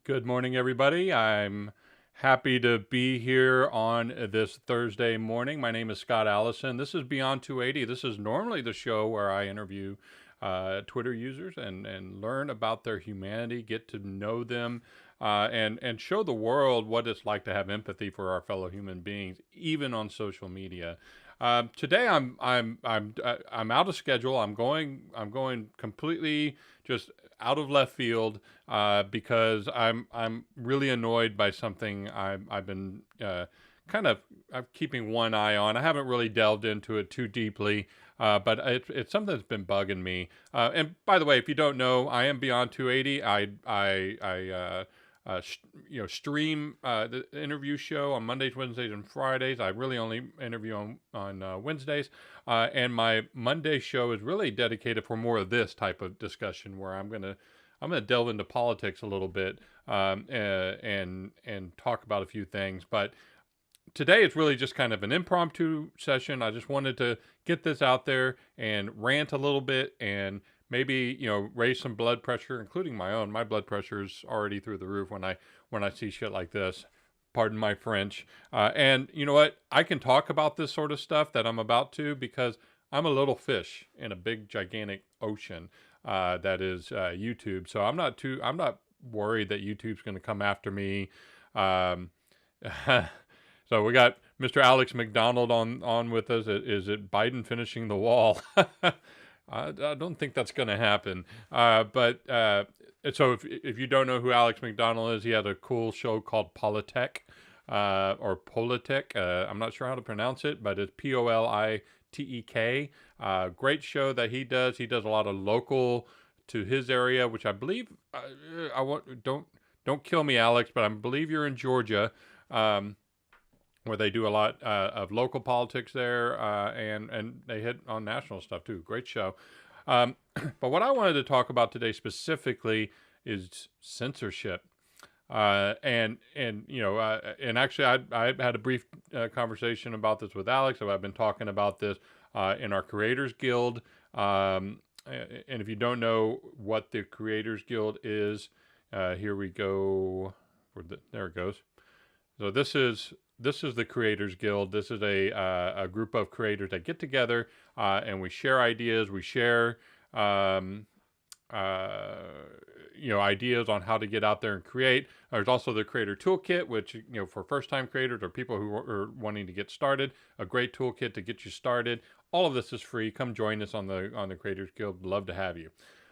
Good morning, everybody. I'm happy to be here on this Thursday morning. My name is Scott Allison. This is Beyond 280. This is normally the show where I interview Twitter users and learn about their humanity, get to know them, and show the world what it's like to have empathy for our fellow human beings, even on social media. Today I'm out of schedule. I'm going completely just out of left field because I'm really annoyed by something I've been kind of I'm keeping one eye on. I haven't really delved into it too deeply, but it's something that's been bugging me. And by the way, if you don't know, I am Beyond 280. I stream the interview show on Mondays, Wednesdays, and Fridays. I really only interview on Wednesdays, and my Monday show is really dedicated for more of this type of discussion, where I'm gonna delve into politics a little bit, and talk about a few things. But today it's really just kind of an impromptu session. I just wanted to get this out there and rant a little bit and maybe raise some blood pressure, including my own. My blood pressure is already through the roof when I see shit like this. Pardon my French. And you know what? I can talk about this sort of stuff that I'm about to because I'm a little fish in a big gigantic ocean that is YouTube. So I'm not worried that YouTube's going to come after me. Um, So we got Mr. Alex McDonald on with us. Is it Biden finishing the wall? I don't think that's going to happen. But so if you don't know who Alex McDonald is, he had a cool show called Politek, or Politek. I'm not sure how to pronounce it, but it's Politek. Great show that he does. He does a lot of local to his area, which I believe. I want don't kill me, Alex, but I believe you're in Georgia. Where they do a lot of local politics there, and they hit on national stuff too. Great show. But what I wanted to talk about today specifically is censorship. And actually, I had a brief conversation about this with Alex. So I've been talking about this in our Creators Guild. And if you don't know what the Creators Guild is, here we go. There it goes. So this is the Creators Guild. This is a group of creators that get together and we share ideas. We share ideas on how to get out there and create. There's also the Creator Toolkit, which for first-time creators or people who are wanting to get started, a great toolkit to get you started. All of this is free. Come join us on the Creators Guild. Love to have you.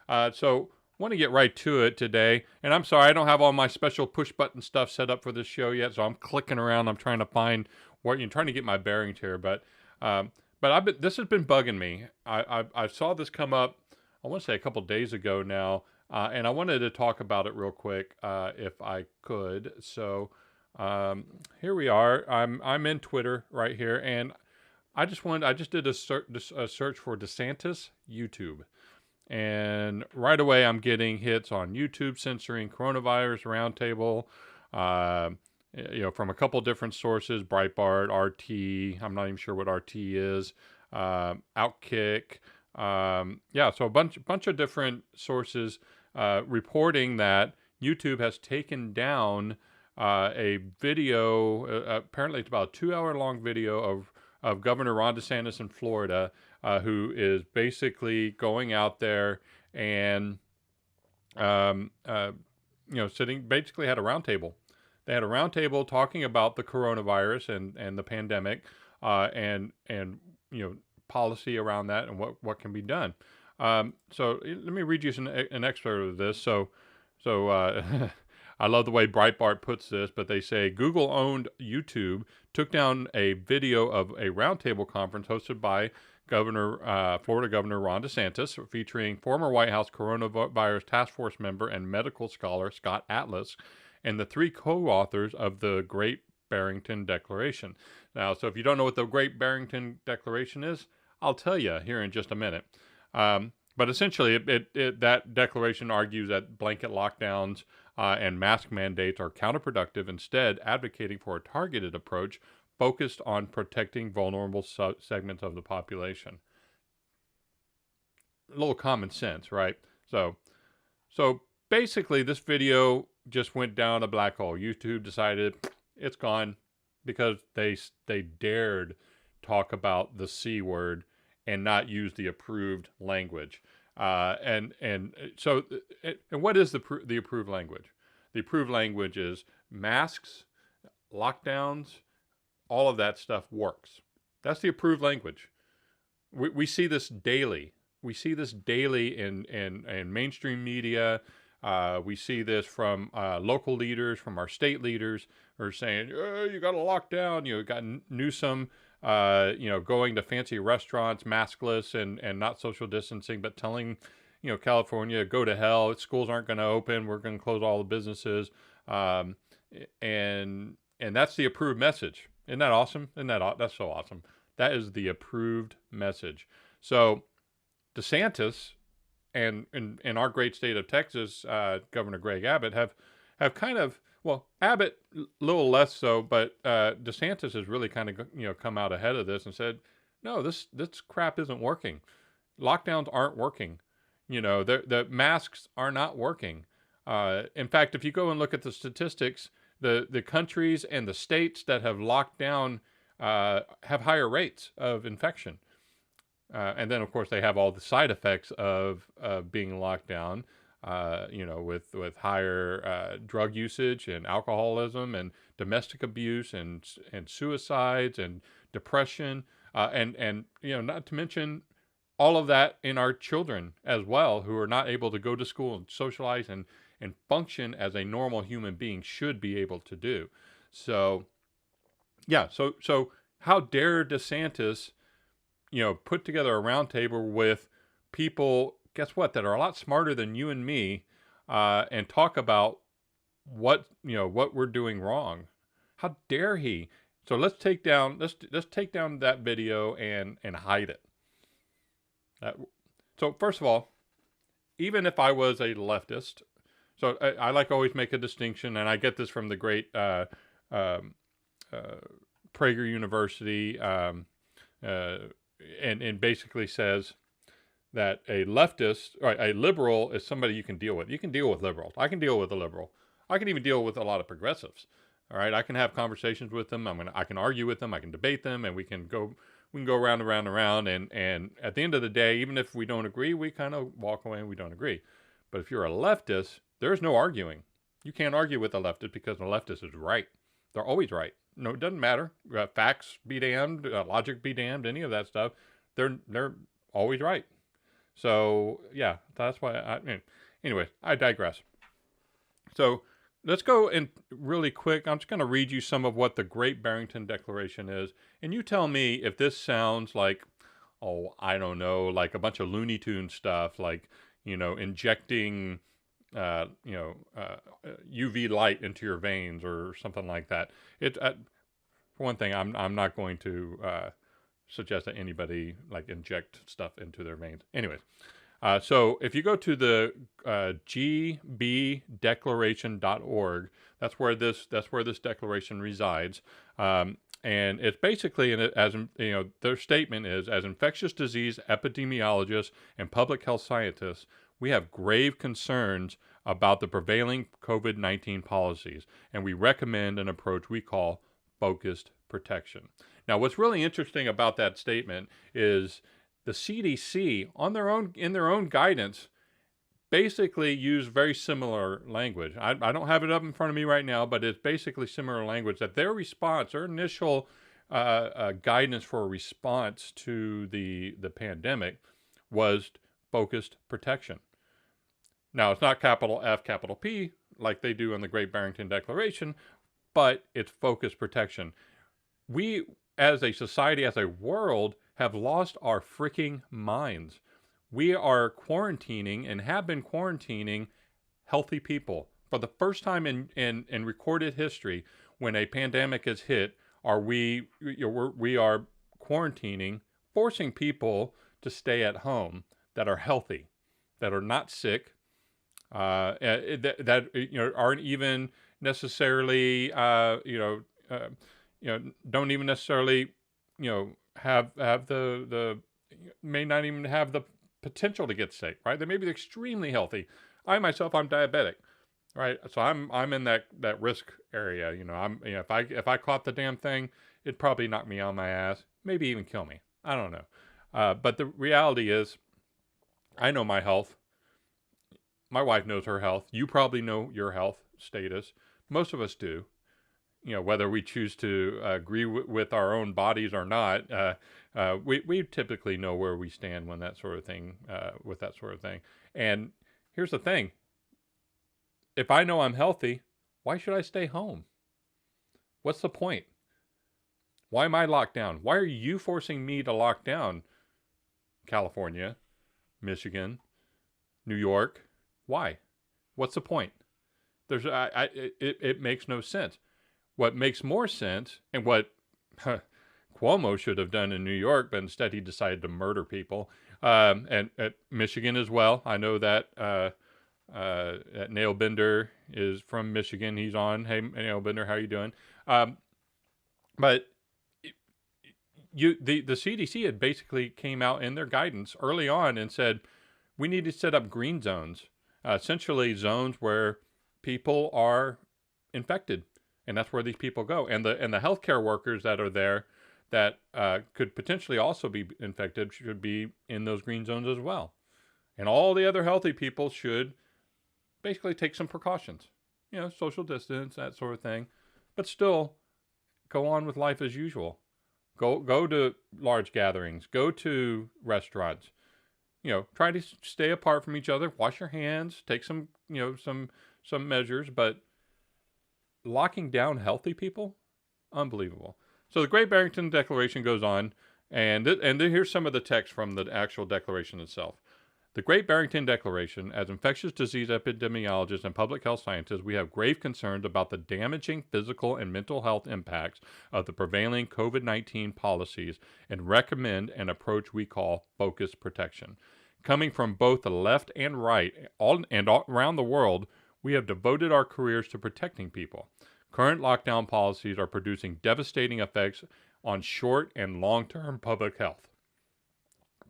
So want to get right to it today. And I'm sorry, I don't have all my special push button stuff set up for this show yet, so I'm clicking around. I'm trying to find what you're trying to get my bearings here. But this has been bugging me. I saw this come up, I want to say a couple days ago now, and I wanted to talk about it real quick if I could. So here we are. I'm in Twitter right here, and I just did a search for DeSantis YouTube. And right away, I'm getting hits on YouTube censoring coronavirus roundtable, from a couple different sources: Breitbart, RT. I'm not even sure what RT is. Outkick. So a bunch of different sources reporting that YouTube has taken down a video. Apparently, it's about a 2-hour long video of Governor Ron DeSantis in Florida, who is basically going out there and, sitting, basically had a roundtable. They had a roundtable talking about the coronavirus and the pandemic, and policy around that and what can be done. So let me read you an excerpt of this. So I love the way Breitbart puts this, but they say Google-owned YouTube took down a video of a roundtable conference hosted by Florida Governor Ron DeSantis, featuring former White House coronavirus task force member and medical scholar Scott Atlas, and the 3 co-authors of the Great Barrington Declaration. Now, so if you don't know what the Great Barrington Declaration is, I'll tell you here in just a minute. But essentially, that declaration argues that blanket lockdowns and mask mandates are counterproductive, instead advocating for a targeted approach focused on protecting vulnerable segments of the population. A little common sense, right? So basically, this video just went down a black hole. YouTube decided it's gone because they dared talk about the C word and not use the approved language. And what is the approved language? The approved language is masks, lockdowns, all of that stuff works. That's the approved language. We see this daily. We see this daily in mainstream media. We see this from local leaders, from our state leaders, who are saying, oh, you got to lock down. You got Newsom, going to fancy restaurants, maskless and not social distancing, but telling, California, go to hell. Schools aren't going to open. We're going to close all the businesses. And that's the approved message. Isn't that awesome? That's so awesome? That is the approved message. So DeSantis and in our great state of Texas, Governor Greg Abbott have kind of, well, Abbott a little less so, but DeSantis has really kind of come out ahead of this and said, no, this crap isn't working. Lockdowns aren't working. The masks are not working. In fact, if you go and look at the statistics, the countries and the states that have locked down have higher rates of infection. And then, of course, they have all the side effects of being locked down, with higher drug usage and alcoholism and domestic abuse and suicides and depression, and not to mention all of that in our children as well, who are not able to go to school and socialize and function as a normal human being should be able to do. So, yeah. So how dare DeSantis, put together a roundtable with people, guess what, that are a lot smarter than you and me, and talk about what we're doing wrong. How dare he? So let's take down that video and hide it. So first of all, even if I was a leftist, so I like to always make a distinction, and I get this from the great Prager University, and basically says that a leftist or a liberal is somebody you can deal with. You can deal with liberals. I can deal with a liberal. I can even deal with a lot of progressives. All right, I can have conversations with them. I can argue with them. I can debate them, and we can go round and round and round. And at the end of the day, even if we don't agree, we kind of walk away and we don't agree. But if you're a leftist, there's no arguing. You can't argue with a leftist because the leftist is right. They're always right. No, it doesn't matter. Facts be damned, logic be damned, any of that stuff. They're always right. So yeah, that's why. Anyway, I digress. So let's go in really quick. I'm just going to read you some of what the Great Barrington Declaration is, and you tell me if this sounds like, I don't know, like a bunch of Looney Tune stuff, like injecting UV light into your veins or something like that. For one thing, I'm not going to suggest that anybody like inject stuff into their veins. Anyways, so if you go to the gbdeclaration.org, that's where this declaration resides. And it's basically, their statement is, as infectious disease epidemiologists and public health scientists, we have grave concerns about the prevailing COVID-19 policies, and we recommend an approach we call focused protection. Now, what's really interesting about that statement is the CDC, in their own guidance, basically use very similar language. I don't have it up in front of me right now, but it's basically similar language, that their initial guidance for a response to the pandemic was focused protection. Now, it's not capital F, capital P, like they do in the Great Barrington Declaration, but it's focused protection. We, as a society, as a world, have lost our freaking minds. We are quarantining and have been quarantining healthy people. For the first time in recorded history, when a pandemic is hit, we are quarantining, forcing people to stay at home that are healthy, that are not sick, that aren't even necessarily don't even necessarily have the may not even have the potential to get sick, right? They may be extremely healthy. I'm diabetic. Right. So I'm in that risk area. If I caught the damn thing, it'd probably knock me on my ass, maybe even kill me. I don't know. But the reality is, I know my health. My wife knows her health. You probably know your health status. Most of us do. Whether we choose to agree with our own bodies or not, we typically know where we stand when that sort of thing, with that sort of thing. And here's the thing: if I know I'm healthy, why should I stay home? What's the point? Why am I locked down? Why are you forcing me to lock down? California, Michigan, New York. Why? What's the point? It makes no sense. What makes more sense, and what Cuomo should have done in New York, but instead he decided to murder people, and at Michigan as well. I know that Nail Bender is from Michigan. He's on. Hey, Nail Bender, how you doing? But the CDC had basically came out in their guidance early on and said we need to set up green zones, essentially zones where people are infected, and that's where these people go. And the healthcare workers that are there that could potentially also be infected should be in those green zones as well. And all the other healthy people should basically take some precautions, social distance, that sort of thing, but still go on with life as usual. Go to large gatherings. Go to restaurants. Try to stay apart from each other. Wash your hands. Take some some measures. But locking down healthy people, unbelievable. So the Great Barrington Declaration goes on, and here's some of the text from the actual declaration itself. The Great Barrington Declaration: as infectious disease epidemiologists and public health scientists, we have grave concerns about the damaging physical and mental health impacts of the prevailing COVID-19 policies and recommend an approach we call focused protection. Coming from both the left and right, all around the world, we have devoted our careers to protecting people. Current lockdown policies are producing devastating effects on short and long-term public health.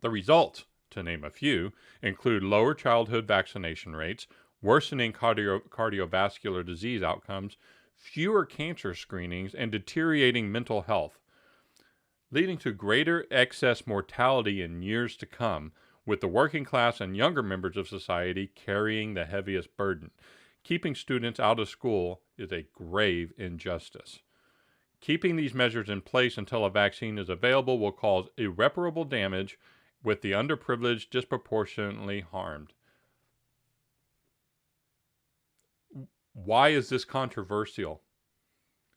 The results, to name a few, include lower childhood vaccination rates, worsening cardiovascular disease outcomes, fewer cancer screenings, and deteriorating mental health, leading to greater excess mortality in years to come, with the working class and younger members of society carrying the heaviest burden. Keeping students out of school is a grave injustice. Keeping these measures in place until a vaccine is available will cause irreparable damage, with the underprivileged disproportionately harmed. Why is this controversial?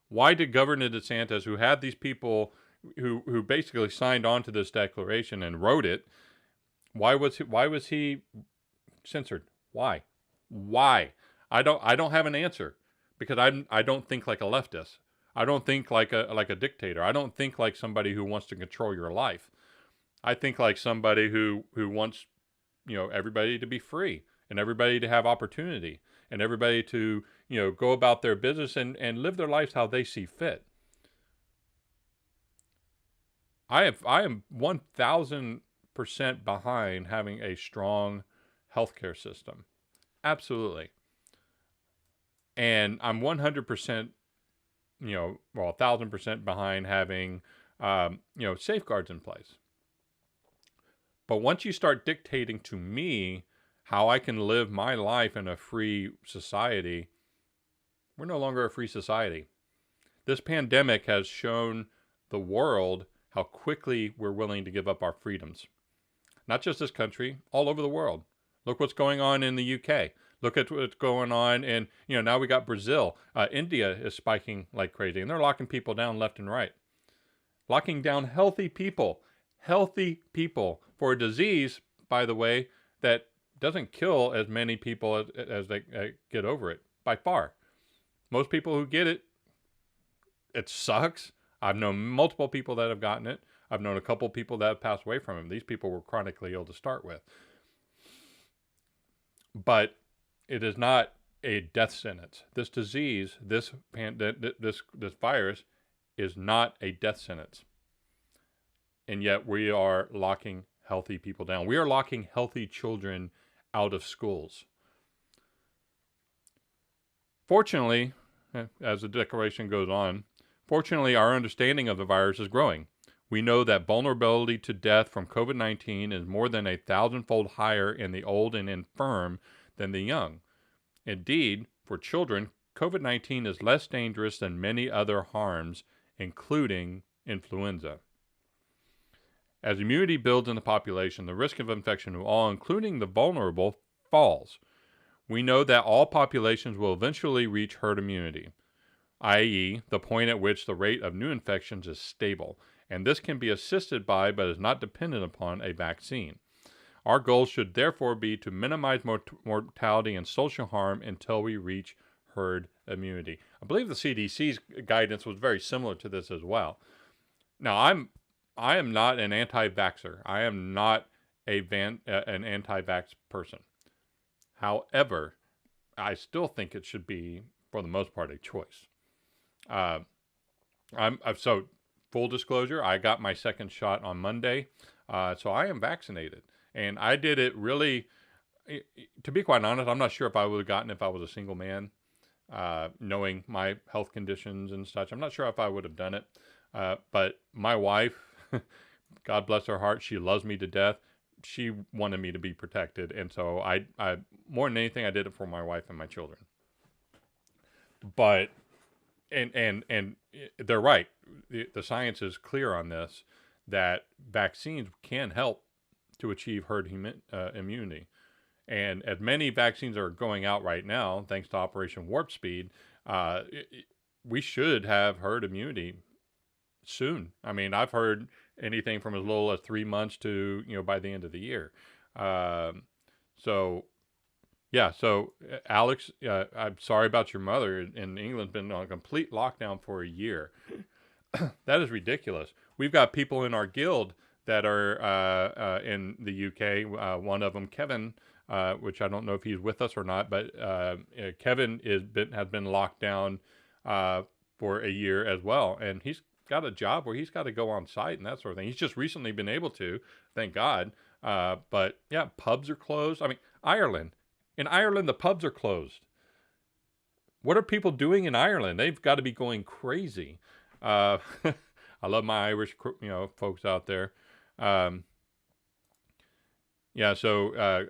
Why did Governor DeSantis, who had these people who basically signed on to this declaration and wrote it, why was he censored? Why? I don't have an answer, because I don't think like a leftist. I don't think like a dictator. I don't think like somebody who wants to control your life. I think like somebody who wants, everybody to be free and everybody to have opportunity and everybody to, go about their business and live their lives how they see fit. I am 1,000% behind having a strong healthcare system. Absolutely. And I'm 100%, 1,000% behind having, safeguards in place. But once you start dictating to me how I can live my life in a free society, we're no longer a free society. This pandemic has shown the world how quickly we're willing to give up our freedoms. Not just this country, all over the world. Look what's going on in the UK. Look at what's going on in, now we got Brazil. India is spiking like crazy, and they're locking people down left and right. Locking down healthy people for a disease, by the way, that doesn't kill as many people as they get over it, by far. Most people who get it, it sucks. I've known multiple people that have gotten it. I've known a couple people that have passed away from it. These people were chronically ill to start with. But it is not a death sentence. This disease, this virus, is not a death sentence. And yet we are locking healthy people down. We are locking healthy children out of schools. Fortunately, as the declaration goes on, fortunately, our understanding of the virus is growing. We know that vulnerability to death from COVID-19 is more than 1,000-fold higher in the old and infirm than the young. Indeed, for children, COVID-19 is less dangerous than many other harms, including influenza. As immunity builds in the population, the risk of infection of all, including the vulnerable, falls. We know that all populations will eventually reach herd immunity, i.e., the point at which the rate of new infections is stable, and this can be assisted by but is not dependent upon a vaccine. Our goal should therefore be to minimize mortality and social harm until we reach herd immunity. I believe the CDC's guidance was very similar to this as well. Now, I am not an anti-vaxxer. I am not an anti-vax person. However, I still think it should be, for the most part, a choice. So full disclosure, I got my second shot on Monday, so I am vaccinated, and I did it really. To be quite honest, I'm not sure if I would have gotten if I was a single man, knowing my health conditions and such. I'm not sure if I would have done it, but my wife, God bless her heart, she loves me to death. She wanted me to be protected, and so I more than anything, I did it for my wife and my children. But and they're right. The science is clear on this, that vaccines can help to achieve herd immunity. And as many vaccines are going out right now, thanks to Operation Warp Speed, we should have herd immunity soon. I mean, I've heard anything from as little as 3 months to, by the end of the year. So Alex, I'm sorry about your mother. In England's been on a complete lockdown for a year. That is ridiculous. We've got people in our guild that are in the UK. One of them, Kevin, which I don't know if he's with us or not, but Kevin has been locked down for a year as well, and he's got a job where he's got to go on site and that sort of thing. He's just recently been able to, thank God. But yeah, pubs are closed. I mean, Ireland. In Ireland, the pubs are closed. What are people doing in Ireland? They've got to be going crazy. I love my Irish, folks out there. So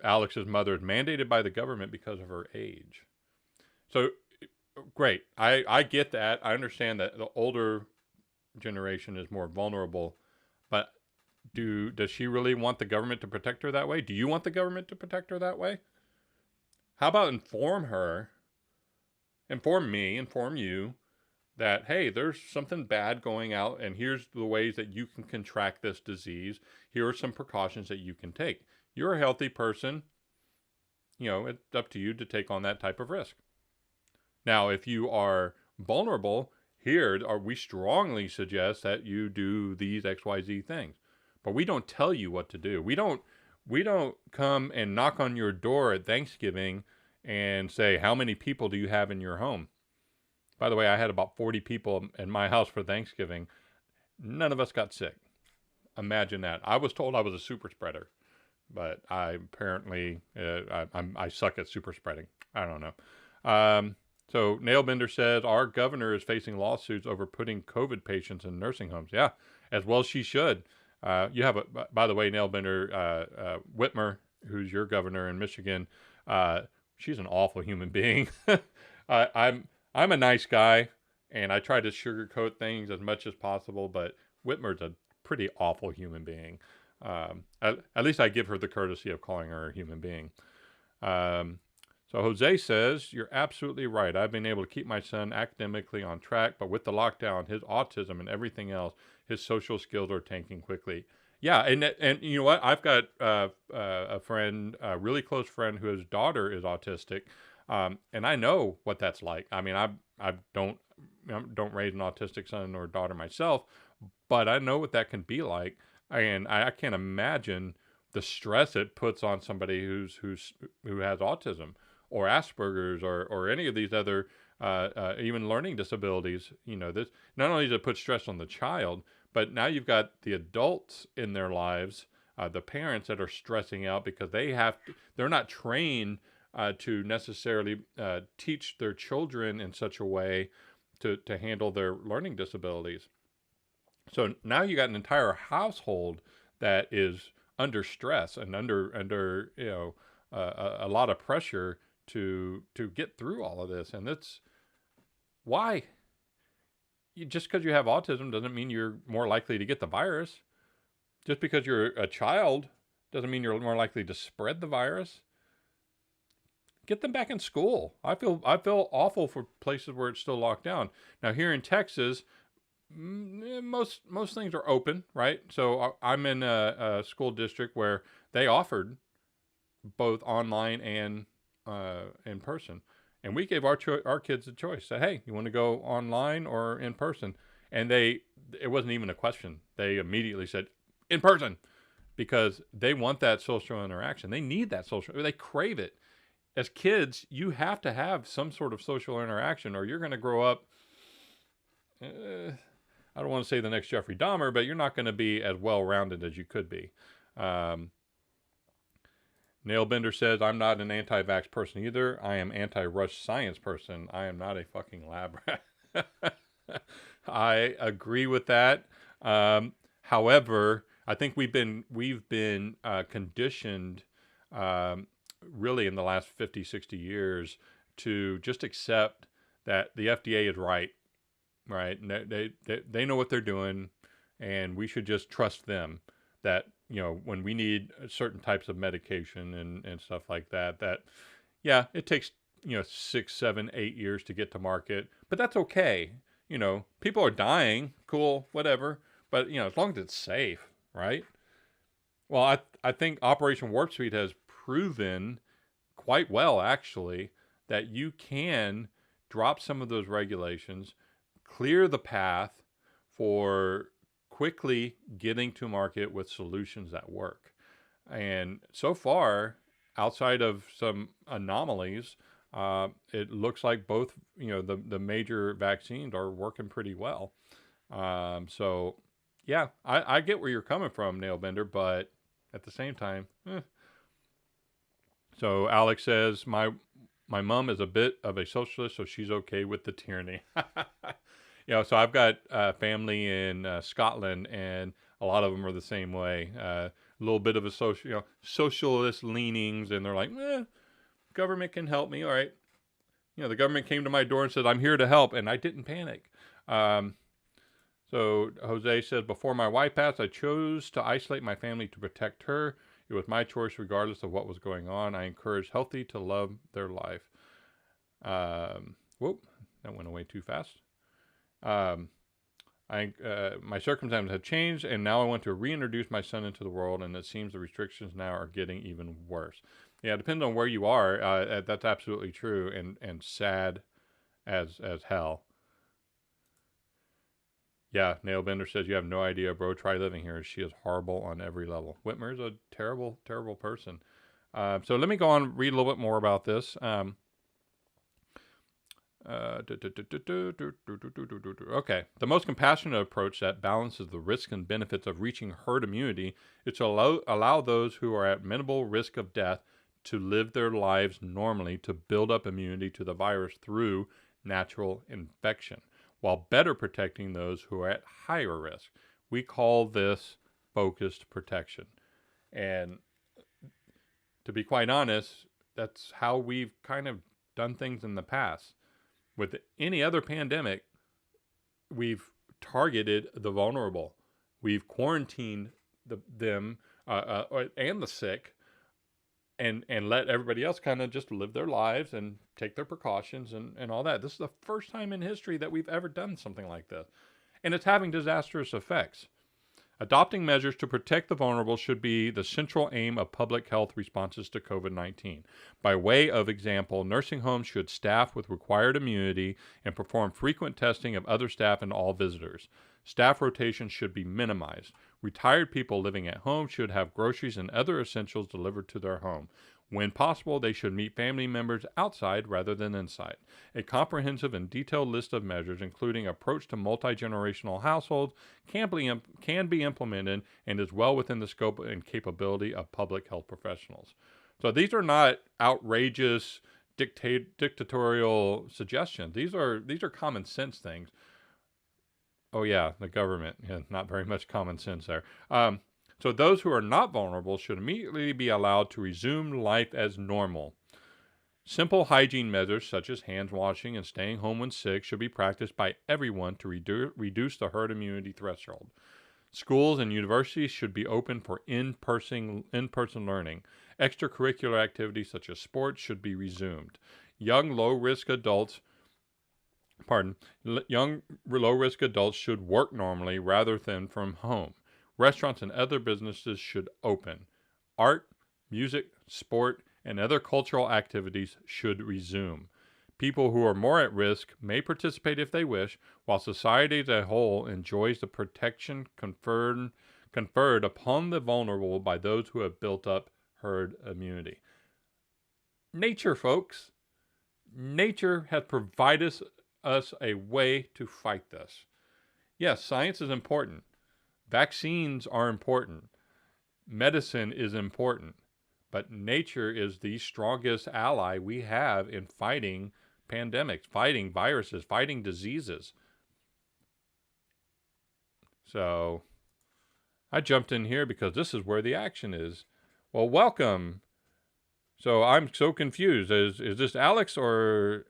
Alex's mother is mandated by the government because of her age. So, great. I get that. I understand that the older generation is more vulnerable, but does she really want the government to protect her that way? Do you want the government to protect her that way? How about inform me, inform you that, hey, there's something bad going out, and here's the ways that you can contract this disease. Here are some precautions that you can take. You're a healthy person. It's up to you to take on that type of risk. Now, if you are vulnerable, we strongly suggest that you do these XYZ things. But we don't tell you what to do. We don't come and knock on your door at Thanksgiving and say, how many people do you have in your home? By the way, I had about 40 people in my house for Thanksgiving. None of us got sick. Imagine that. I was told I was a super spreader, but I apparently I suck at super spreading. I don't know. So Nailbender says our governor is facing lawsuits over putting COVID patients in nursing homes. Yeah, as well she should. You have by the way, Nailbender, Whitmer, who's your governor in Michigan. She's an awful human being. I'm a nice guy, and I try to sugarcoat things as much as possible, but Whitmer's a pretty awful human being. At least I give her the courtesy of calling her a human being. So Jose says, you're absolutely right. I've been able to keep my son academically on track, but with the lockdown, his autism and everything else, his social skills are tanking quickly. Yeah, and you know what? I've got a friend, a really close friend, whose daughter is autistic, and I know what that's like. I mean, I don't raise an autistic son or daughter myself, but I know what that can be like, and I can't imagine the stress it puts on somebody who has autism or Asperger's or any of these other even learning disabilities. This not only does it put stress on the child, but now you've got the adults in their lives, the parents that are stressing out because they're not trained to necessarily teach their children in such a way to handle their learning disabilities. So now you got an entire household that is under stress and under a lot of pressure to get through all of this. And that's why just because you have autism doesn't mean you're more likely to get the virus. Just because you're a child doesn't mean you're more likely to spread the virus. Get them back in school. I feel awful for places where it's still locked down. Now here in Texas, most things are open, right? So I'm in a school district where they offered both online and in person, and we gave our kids a choice. Said, hey, you want to go online or in person? And it wasn't even a question. They immediately said in person because they want that social interaction. They need that they crave it. As kids, you have to have some sort of social interaction or you're going to grow up, I don't want to say the next Jeffrey Dahmer, but you're not going to be as well-rounded as you could be. Nailbender says, I'm not an anti-vax person either. I am anti-rush science person. I am not a fucking lab rat. I agree with that. However, I think we've been conditioned really in the last 50, 60 years to just accept that the FDA is right. They know what they're doing, and we should just trust them that, when we need certain types of medication and stuff like that, yeah, it takes, 6, 7, 8 years to get to market, but that's okay. People are dying, cool, whatever. But, as long as it's safe, right? Well, I think Operation Warp Speed has proven quite well, actually, that you can drop some of those regulations, clear the path for quickly getting to market with solutions that work. And so far, outside of some anomalies, it looks like both, the major vaccines are working pretty well. So, yeah, I get where you're coming from, Nailbender, but at the same time, So Alex says, my mom is a bit of a socialist, so she's okay with the tyranny. So I've got family in Scotland, and a lot of them are the same way. A little bit of a socialist leanings, and they're like, government can help me. All right. The government came to my door and said, I'm here to help, and I didn't panic. So Jose says, before my wife passed, I chose to isolate my family to protect her. It was my choice regardless of what was going on. I encourage healthy to love their life. Whoop, that went away too fast. My circumstances have changed, and now I want to reintroduce my son into the world, and it seems the restrictions now are getting even worse. Yeah, it depends on where you are. That's absolutely true, and sad as hell. Yeah, Nailbender says, you have no idea, bro. Try living here. She is horrible on every level. Whitmer's a terrible, terrible person. So let me go on and read a little bit more about this. Okay. The most compassionate approach that balances the risks and benefits of reaching herd immunity is to allow those who are at minimal risk of death to live their lives normally to build up immunity to the virus through natural infection, while better protecting those who are at higher risk. We call this focused protection. And to be quite honest, that's how we've kind of done things in the past. With any other pandemic, we've targeted the vulnerable. We've quarantined them and the sick, and let everybody else kind of just live their lives and take their precautions and all that. This is the first time in history that we've ever done something like this. And it's having disastrous effects. Adopting measures to protect the vulnerable should be the central aim of public health responses to COVID-19. By way of example, nursing homes should staff with required immunity and perform frequent testing of other staff and all visitors. Staff rotations should be minimized. Retired people living at home should have groceries and other essentials delivered to their home. When possible, they should meet family members outside rather than inside. A comprehensive and detailed list of measures, including approach to multi-generational households, can be implemented and is well within the scope and capability of public health professionals. So these are not outrageous dictatorial suggestions. These are common sense things. Oh yeah, the government. Yeah, not very much common sense there. So those who are not vulnerable should immediately be allowed to resume life as normal. Simple hygiene measures such as hand washing and staying home when sick should be practiced by everyone to reduce the herd immunity threshold. Schools and universities should be open for in-person learning. Extracurricular activities such as sports should be resumed. Young low-risk adults should work normally rather than from home. Restaurants and other businesses should open. Art, music, sport, and other cultural activities should resume. People who are more at risk may participate if they wish, while society as a whole enjoys the protection conferred upon the vulnerable by those who have built up herd immunity. Nature, folks. Nature has provided us a way to fight this. Yes, science is important. Vaccines are important. Medicine is important. But nature is the strongest ally we have in fighting pandemics, fighting viruses, fighting diseases. So I jumped in here because this is where the action is. Well, welcome. So I'm so confused. Is this Alex or...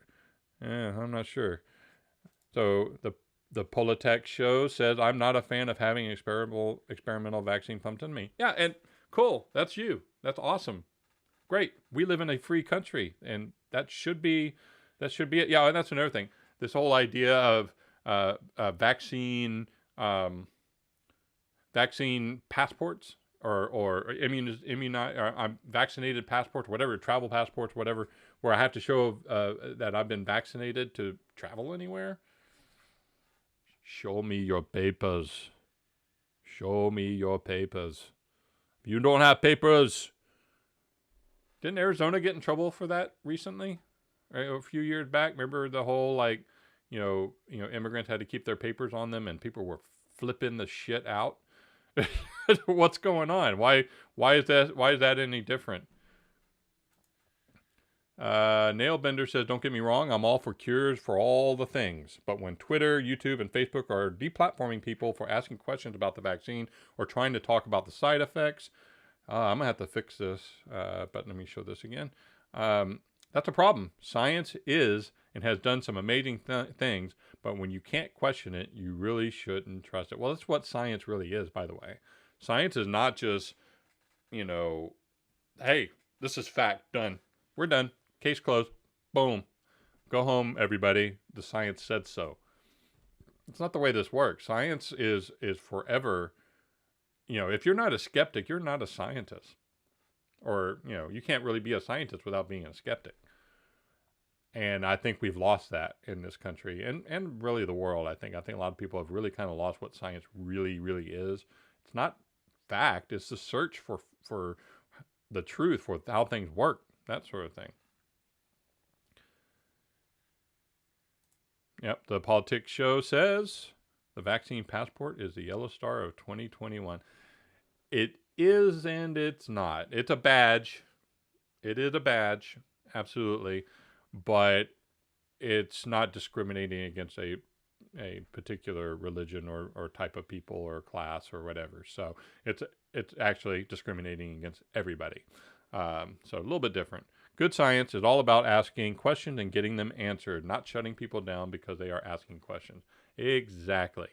I'm not sure. So the Politech show says, I'm not a fan of having experimental vaccine pumped in me. Yeah, and cool. That's you. That's awesome. Great. We live in a free country, and that should be it. Yeah, and that's another thing. This whole idea of vaccine passports or vaccinated passports, whatever, travel passports, whatever, where I have to show that I've been vaccinated to travel anywhere. Show me your papers. Show me your papers. If you don't have papers... Didn't Arizona get in trouble for that recently? Right, a few years back, remember the whole immigrants had to keep their papers on them, and people were flipping the shit out. What's going on? Why is that any different? Nailbender says, don't get me wrong, I'm all for cures for all the things. But when Twitter, YouTube, and Facebook are deplatforming people for asking questions about the vaccine or trying to talk about the side effects, I'm going to have to fix this, but let me show this again. That's a problem. Science is and has done some amazing things, but when you can't question it, you really shouldn't trust it. Well, that's what science really is, by the way. Science is not just, hey, this is fact, done. We're done. Case closed. Boom. Go home, everybody. The science said so. It's not the way this works. Science is forever... if you're not a skeptic, you're not a scientist. Or, you can't really be a scientist without being a skeptic. And I think we've lost that in this country and really the world, I think. I think a lot of people have really kind of lost what science really, really is. It's not fact. It's the search for the truth, for how things work, that sort of thing. Yep, the Politics Show says... The vaccine passport is the yellow star of 2021. It is and it's not. It's a badge. It is a badge, absolutely. But it's not discriminating against a particular religion or type of people or class or whatever. So it's actually discriminating against everybody. So a little bit different. Good science is all about asking questions and getting them answered, not shutting people down because they are asking questions. Exactly.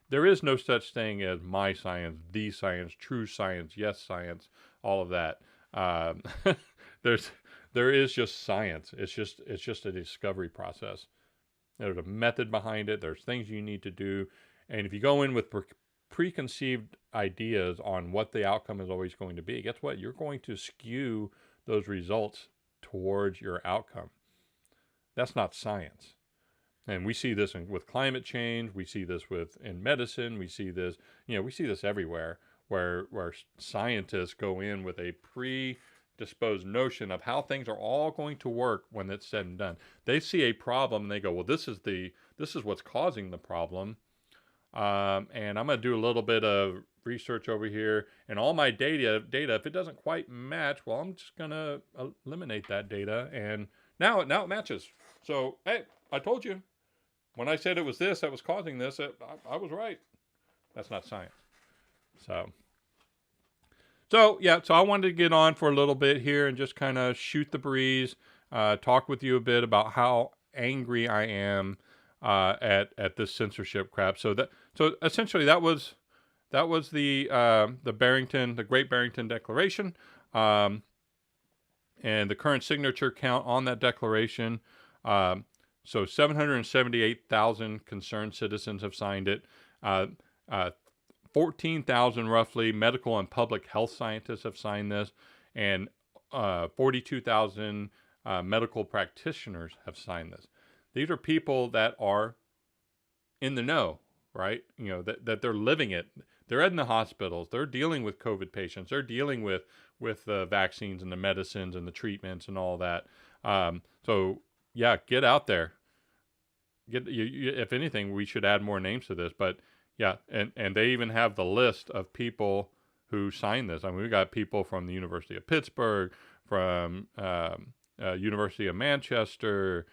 There is no such thing as my science, the science, true science, yes science, all of that. There is just science. It's just a discovery process. There's a method behind it. There's things you need to do, and if you go in with preconceived ideas on what the outcome is always going to be, guess what? You're going to skew those results towards your outcome. That's not science. And we see this with climate change. We see this in medicine. We see this, we see this everywhere where scientists go in with a predisposed notion of how things are all going to work when it's said and done. They see a problem and they go, well, this is what's causing the problem. And I'm going to do a little bit of research over here, and all my data, if it doesn't quite match, well, I'm just going to eliminate that data. And now it matches. So, hey, I told you when I said it was this that was causing this, I was right. That's not science. So yeah, so I wanted to get on for a little bit here and just kind of shoot the breeze, talk with you a bit about how angry I am at this censorship crap. So essentially that was the Great Barrington Declaration, and the current signature count on that declaration. So 778,000 concerned citizens have signed it. Uh, uh, 14,000 roughly medical and public health scientists have signed this, and 42,000 medical practitioners have signed this. These are people that are in the know, right? You know, that they're living it. They're in the hospitals. They're dealing with COVID patients. They're dealing with the vaccines and the medicines and the treatments and all that. So yeah, get out there. If anything, we should add more names to this, but yeah, and they even have the list of people who signed this. I mean, we got people from the University of Pittsburgh, from University of Manchester,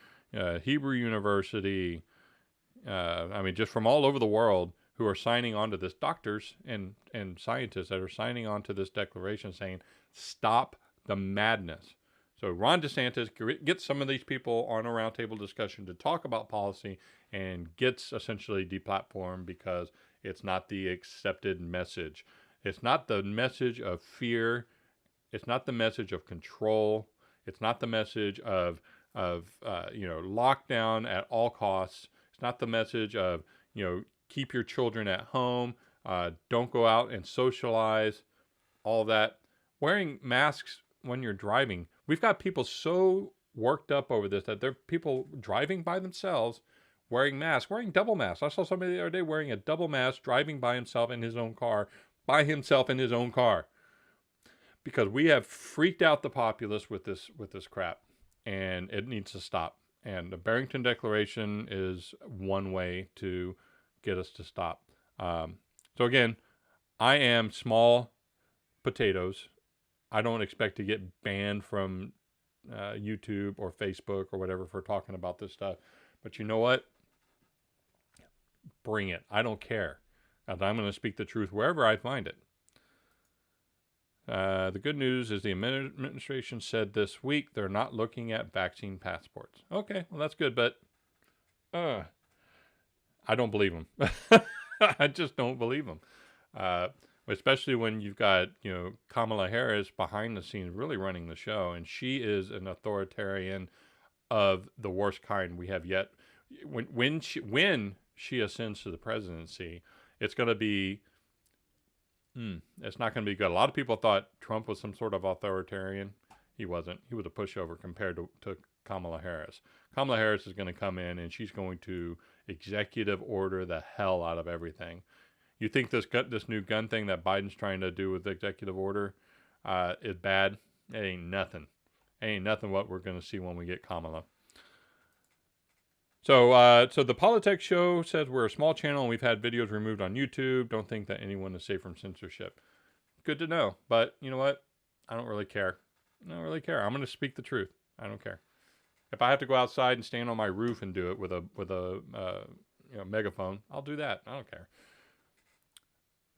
Hebrew University. I mean, just from all over the world who are signing on to this. Doctors and scientists that are signing on to this declaration saying, "Stop the madness." So Ron DeSantis gets some of these people on a roundtable discussion to talk about policy and gets essentially deplatformed because it's not the accepted message. It's not the message of fear. It's not the message of control. It's not the message of lockdown at all costs. It's not the message of keep your children at home, don't go out and socialize, all that. Wearing masks when you're driving. We've got people so worked up over this that there are people driving by themselves wearing masks, wearing double masks. I saw somebody the other day wearing a double mask driving by himself in his own car, because we have freaked out the populace with this crap, and it needs to stop. And the Barrington Declaration is one way to get us to stop. So again, I am small potatoes. I don't expect to get banned from YouTube or Facebook or whatever for talking about this stuff. But you know what? Bring it. I don't care. And I'm going to speak the truth wherever I find it. The good news is the administration said this week they're not looking at vaccine passports. Okay, well, that's good, but I don't believe them. I just don't believe them. Especially when you've got, Kamala Harris behind the scenes really running the show, and she is an authoritarian of the worst kind we have yet. When she ascends to the presidency, it's going to be it's not going to be good. A lot of people thought Trump was some sort of authoritarian. He wasn't. He was a pushover compared to Kamala Harris. Kamala Harris is going to come in and she's going to executive order the hell out of everything. You think this new gun thing that Biden's trying to do with executive order is bad? It ain't nothing. It ain't nothing what we're going to see when we get Kamala. So the Politics Show says we're a small channel and we've had videos removed on YouTube. Don't think that anyone is safe from censorship. Good to know. But you know what? I don't really care. I don't really care. I'm going to speak the truth. I don't care. If I have to go outside and stand on my roof and do it with a megaphone, I'll do that. I don't care.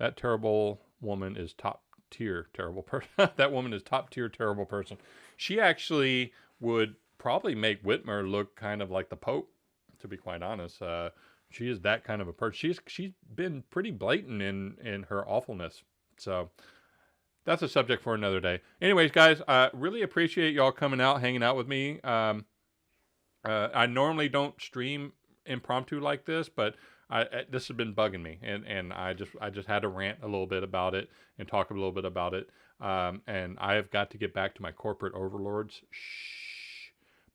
That terrible woman is top tier terrible person. That woman is top tier terrible person. She actually would probably make Whitmer look kind of like the Pope, to be quite honest. She is that kind of a person. She's been pretty blatant in her awfulness. So that's a subject for another day. Anyways, guys, I really appreciate y'all coming out, hanging out with me. I normally don't stream impromptu like this, but this has been bugging me, and I just had to rant a little bit about it and talk a little bit about it. And I have got to get back to my corporate overlords. Shh,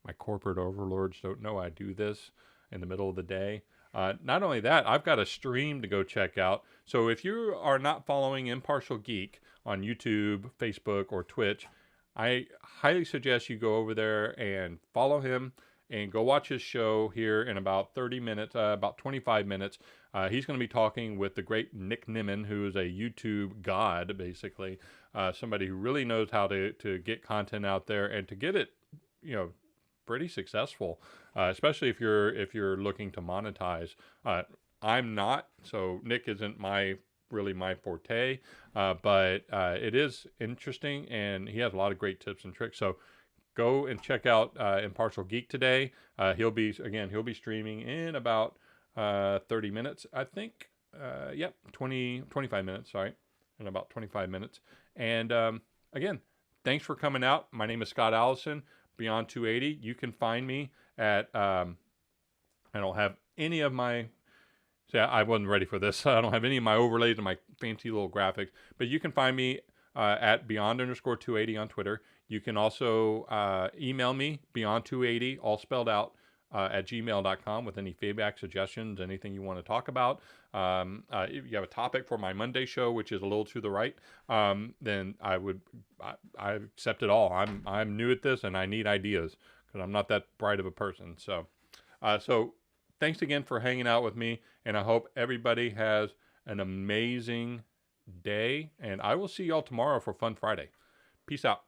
my corporate overlords don't know I do this in the middle of the day. Not only that, I've got a stream to go check out. So if you are not following Impartial Geek on YouTube, Facebook, or Twitch, I highly suggest you go over there and follow him and go watch his show here in about 30 minutes, about 25 minutes. He's going to be talking with the great Nick Nimmin, who is a YouTube god, basically, somebody who really knows how to get content out there and to get it, pretty successful, especially if you're looking to monetize. I'm not, so Nick isn't really my forte, but it is interesting, and he has a lot of great tips and tricks. So go and check out Impartial Geek today. He'll be streaming in about 30 minutes, I think. Yep, 25 minutes. Sorry, in about 25 minutes. And again, thanks for coming out. My name is Scott Allison, Beyond 280. You can find me at. I don't have any of my. See, I wasn't ready for this. I don't have any of my overlays and my fancy little graphics. But you can find me at Beyond_280 on Twitter. You can also email me, Beyond280, all spelled out, at gmail.com with any feedback, suggestions, anything you want to talk about. If you have a topic for my Monday show, which is a little to the right, then I accept it all. I'm new at this and I need ideas because I'm not that bright of a person. So thanks again for hanging out with me, and I hope everybody has an amazing day, and I will see y'all tomorrow for Fun Friday. Peace out.